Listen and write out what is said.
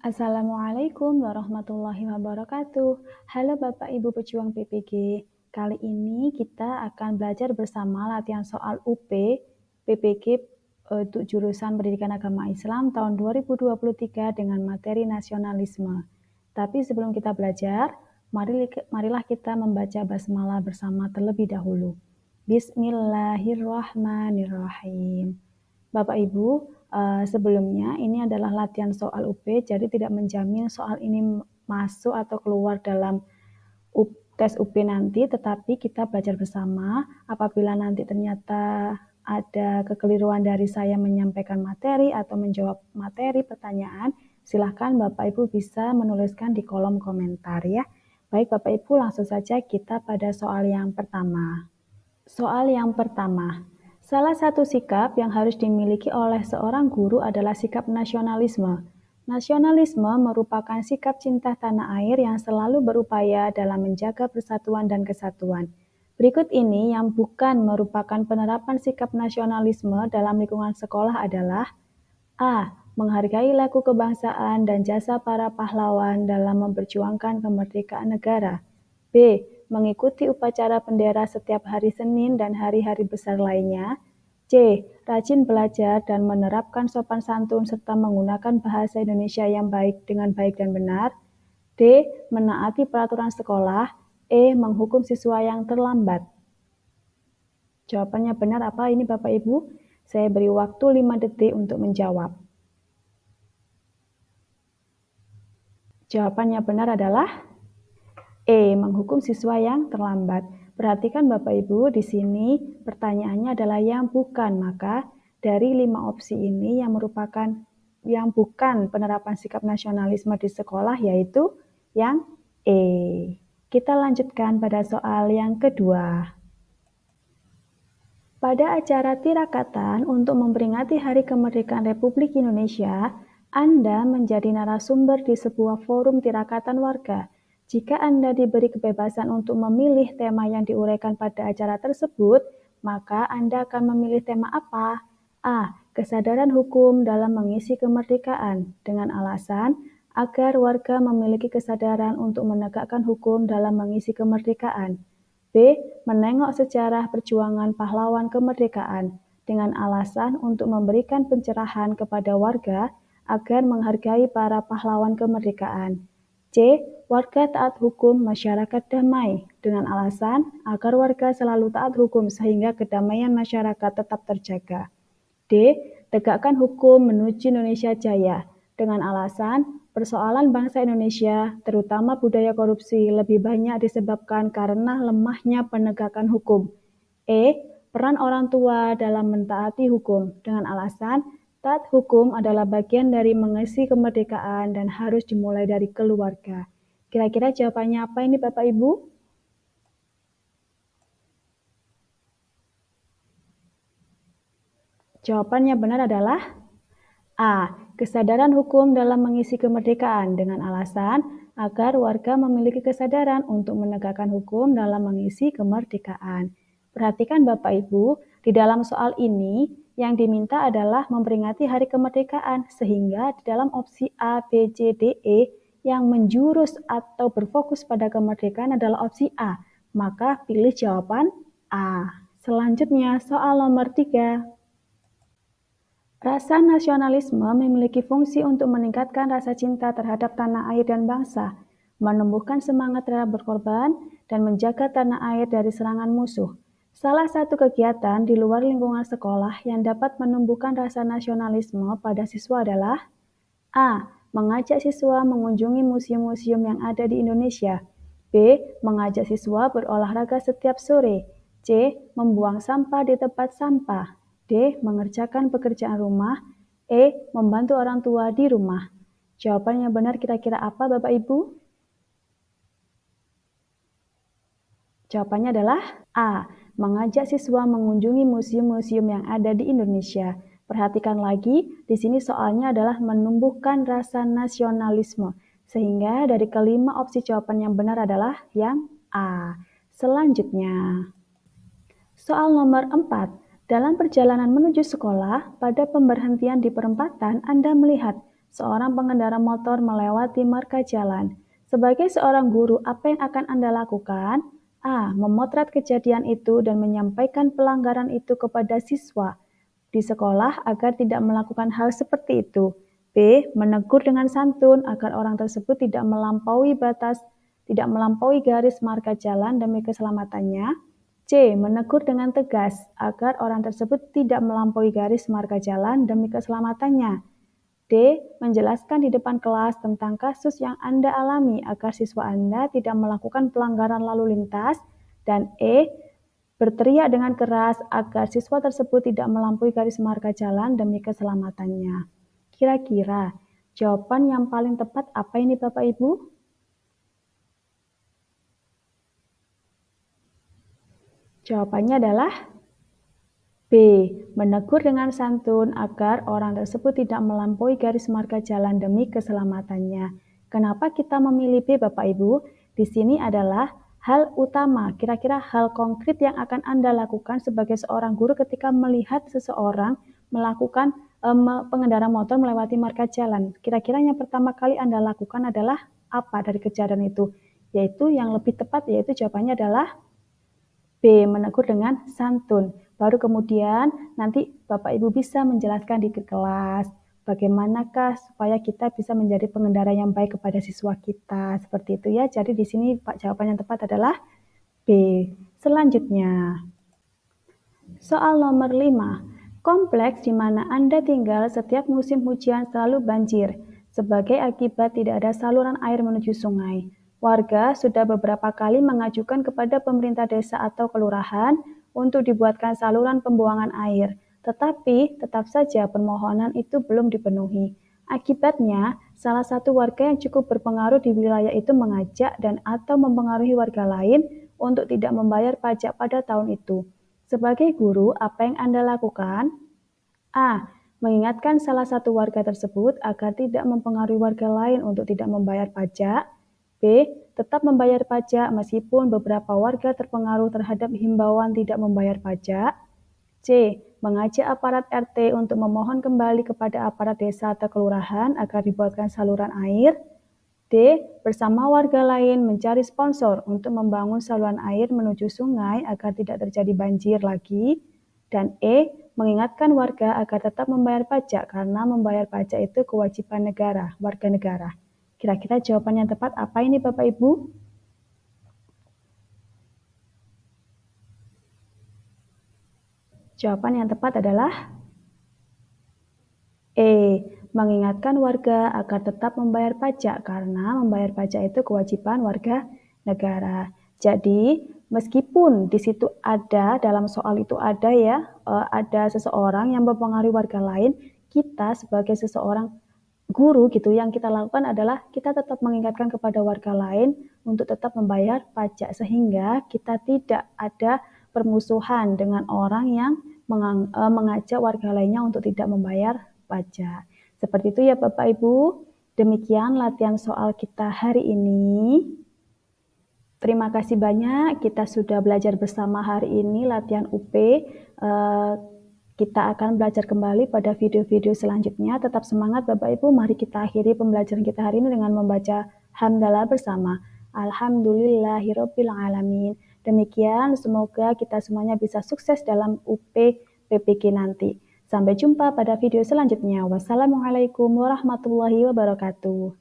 Assalamualaikum warahmatullahi wabarakatuh. Halo Bapak Ibu pejuang PPG. Kali ini kita akan belajar bersama latihan soal UP PPG untuk jurusan Pendidikan Agama Islam tahun 2023 dengan materi nasionalisme. Tapi sebelum kita belajar, marilah kita membaca basmalah bersama terlebih dahulu. Bismillahirrahmanirrahim. Bapak Ibu, sebelumnya ini adalah latihan soal UP, jadi tidak menjamin soal ini masuk atau keluar dalam tes UP nanti, tetapi kita belajar bersama. Apabila nanti ternyata ada kekeliruan dari saya menyampaikan materi atau menjawab materi pertanyaan, silahkan Bapak Ibu bisa menuliskan di kolom komentar ya. Baik Bapak Ibu, langsung saja kita pada soal yang pertama. Soal yang pertama, salah satu sikap yang harus dimiliki oleh seorang guru adalah sikap nasionalisme. Nasionalisme merupakan sikap cinta tanah air yang selalu berupaya dalam menjaga persatuan dan kesatuan. Berikut ini yang bukan merupakan penerapan sikap nasionalisme dalam lingkungan sekolah adalah A. Menghargai laku kebangsaan dan jasa para pahlawan dalam memperjuangkan kemerdekaan negara. B. Mengikuti upacara bendera setiap hari Senin dan hari-hari besar lainnya. C. Rajin belajar dan menerapkan sopan santun serta menggunakan bahasa Indonesia yang baik dengan baik dan benar. D. Menaati peraturan sekolah. E. Menghukum siswa yang terlambat. Jawabannya benar apa ini Bapak Ibu? Saya beri waktu 5 detik untuk menjawab. Jawabannya benar adalah E. Menghukum siswa yang terlambat. Perhatikan Bapak Ibu, di sini pertanyaannya adalah yang bukan, maka dari 5 opsi ini yang merupakan yang bukan penerapan sikap nasionalisme di sekolah yaitu yang E. Kita lanjutkan pada soal yang kedua. Pada acara tirakatan untuk memperingati Hari Kemerdekaan Republik Indonesia, Anda menjadi narasumber di sebuah forum tirakatan warga. Jika Anda diberi kebebasan untuk memilih tema yang diuraikan pada acara tersebut, maka Anda akan memilih tema apa? A. Kesadaran hukum dalam mengisi kemerdekaan, dengan alasan agar warga memiliki kesadaran untuk menegakkan hukum dalam mengisi kemerdekaan. B. Menengok sejarah perjuangan pahlawan kemerdekaan, dengan alasan untuk memberikan pencerahan kepada warga agar menghargai para pahlawan kemerdekaan. C. Warga taat hukum masyarakat damai, dengan alasan agar warga selalu taat hukum sehingga kedamaian masyarakat tetap terjaga. D. Tegakkan hukum menuju Indonesia Jaya, dengan alasan persoalan bangsa Indonesia, terutama budaya korupsi, lebih banyak disebabkan karena lemahnya penegakan hukum. E. Peran orang tua dalam mentaati hukum, dengan alasan taat hukum adalah bagian dari mengisi kemerdekaan dan harus dimulai dari keluarga. Kira-kira jawabannya apa ini Bapak Ibu? Jawabannya benar adalah A. Kesadaran hukum dalam mengisi kemerdekaan, dengan alasan agar warga memiliki kesadaran untuk menegakkan hukum dalam mengisi kemerdekaan. Perhatikan Bapak Ibu, di dalam soal ini yang diminta adalah memperingati Hari Kemerdekaan, sehingga di dalam opsi A, B, C, D, E yang menjurus atau berfokus pada kemerdekaan adalah opsi A. Maka pilih jawaban A. Selanjutnya soal nomor 3. Rasa nasionalisme memiliki fungsi untuk meningkatkan rasa cinta terhadap tanah air dan bangsa, menumbuhkan semangat terhadap berkorban, dan menjaga tanah air dari serangan musuh. Salah satu kegiatan di luar lingkungan sekolah yang dapat menumbuhkan rasa nasionalisme pada siswa adalah A. Mengajak siswa mengunjungi museum-museum yang ada di Indonesia. B. Mengajak siswa berolahraga setiap sore. C. Membuang sampah di tempat sampah. D. Mengerjakan pekerjaan rumah. E. Membantu orang tua di rumah. Jawaban yang benar kira-kira apa Bapak Ibu? Jawabannya adalah A. Mengajak siswa mengunjungi museum-museum yang ada di Indonesia. Perhatikan lagi, di sini soalnya adalah menumbuhkan rasa nasionalisme. Sehingga dari kelima opsi jawaban yang benar adalah yang A. Selanjutnya, soal nomor 4. Dalam perjalanan menuju sekolah, pada pemberhentian di perempatan, Anda melihat Seorang pengendara motor melewati marka jalan. Sebagai seorang guru, apa yang akan Anda lakukan? A. Memotret kejadian itu dan menyampaikan pelanggaran itu kepada siswa di sekolah agar tidak melakukan hal seperti itu. B. Menegur dengan santun agar orang tersebut tidak melampaui batas, tidak melampaui garis marka jalan demi keselamatannya. C. Menegur dengan tegas agar orang tersebut tidak melampaui garis marka jalan demi keselamatannya. D. Menjelaskan di depan kelas tentang kasus yang Anda alami agar siswa Anda tidak melakukan pelanggaran lalu lintas. Dan E. Berteriak dengan keras agar siswa tersebut tidak melampaui garis marka jalan demi keselamatannya. Kira-kira jawaban yang paling tepat apa ini Bapak Ibu? Jawabannya adalah B. Menegur dengan santun agar orang tersebut tidak melampaui garis marka jalan demi keselamatannya. Kenapa kita memilih B, Bapak Ibu? Di sini adalah hal utama, kira-kira hal konkret yang akan Anda lakukan sebagai seorang guru ketika melihat seseorang melakukan pengendara motor melewati marka jalan. Kira-kira yang pertama kali Anda lakukan adalah apa dari kejadian itu? Yaitu yang lebih tepat yaitu jawabannya adalah B. Menegur dengan santun. Baru kemudian nanti Bapak Ibu bisa menjelaskan di kelas bagaimanakah supaya kita bisa menjadi pengendara yang baik kepada siswa kita. Seperti itu ya. Jadi di sini Pak jawaban yang tepat adalah B. Selanjutnya, soal nomor 5. Kompleks di mana Anda tinggal setiap musim hujan selalu banjir. Sebagai akibat tidak ada saluran air menuju sungai. Warga sudah beberapa kali mengajukan kepada pemerintah desa atau kelurahan untuk dibuatkan saluran pembuangan air, tetapi tetap saja permohonan itu belum dipenuhi. Akibatnya, salah satu warga yang cukup berpengaruh di wilayah itu mengajak dan atau mempengaruhi warga lain untuk tidak membayar pajak pada tahun itu. Sebagai guru, apa yang Anda lakukan? A. Mengingatkan salah satu warga tersebut agar tidak mempengaruhi warga lain untuk tidak membayar pajak. B. Tetap membayar pajak meskipun beberapa warga terpengaruh terhadap himbauan tidak membayar pajak. C. Mengajak aparat RT untuk memohon kembali kepada aparat desa atau kelurahan agar dibuatkan saluran air. D. Bersama warga lain mencari sponsor untuk membangun saluran air menuju sungai agar tidak terjadi banjir lagi. Dan E. Mengingatkan warga agar tetap membayar pajak karena membayar pajak itu kewajiban negara, warga negara. Kira-kira jawaban yang tepat apa ini Bapak Ibu? Jawaban yang tepat adalah E. Mengingatkan warga agar tetap membayar pajak karena membayar pajak itu kewajiban warga negara. Jadi, meskipun di situ ada, dalam soal itu ada ya, ada seseorang yang mempengaruhi warga lain, kita sebagai seseorang guru gitu, yang kita lakukan adalah kita tetap mengingatkan kepada warga lain untuk tetap membayar pajak sehingga kita tidak ada permusuhan dengan orang yang mengajak warga lainnya untuk tidak membayar pajak. Seperti itu ya Bapak Ibu. Demikian latihan soal kita hari ini. Terima kasih banyak, kita sudah belajar bersama hari ini latihan UP. Kita akan belajar kembali pada video-video selanjutnya. Tetap semangat Bapak Ibu, mari kita akhiri pembelajaran kita hari ini dengan membaca hamdalah bersama. Alhamdulillahirabbil alamin. Demikian, semoga kita semuanya bisa sukses dalam UP PPG nanti. Sampai jumpa pada video selanjutnya. Wassalamualaikum warahmatullahi wabarakatuh.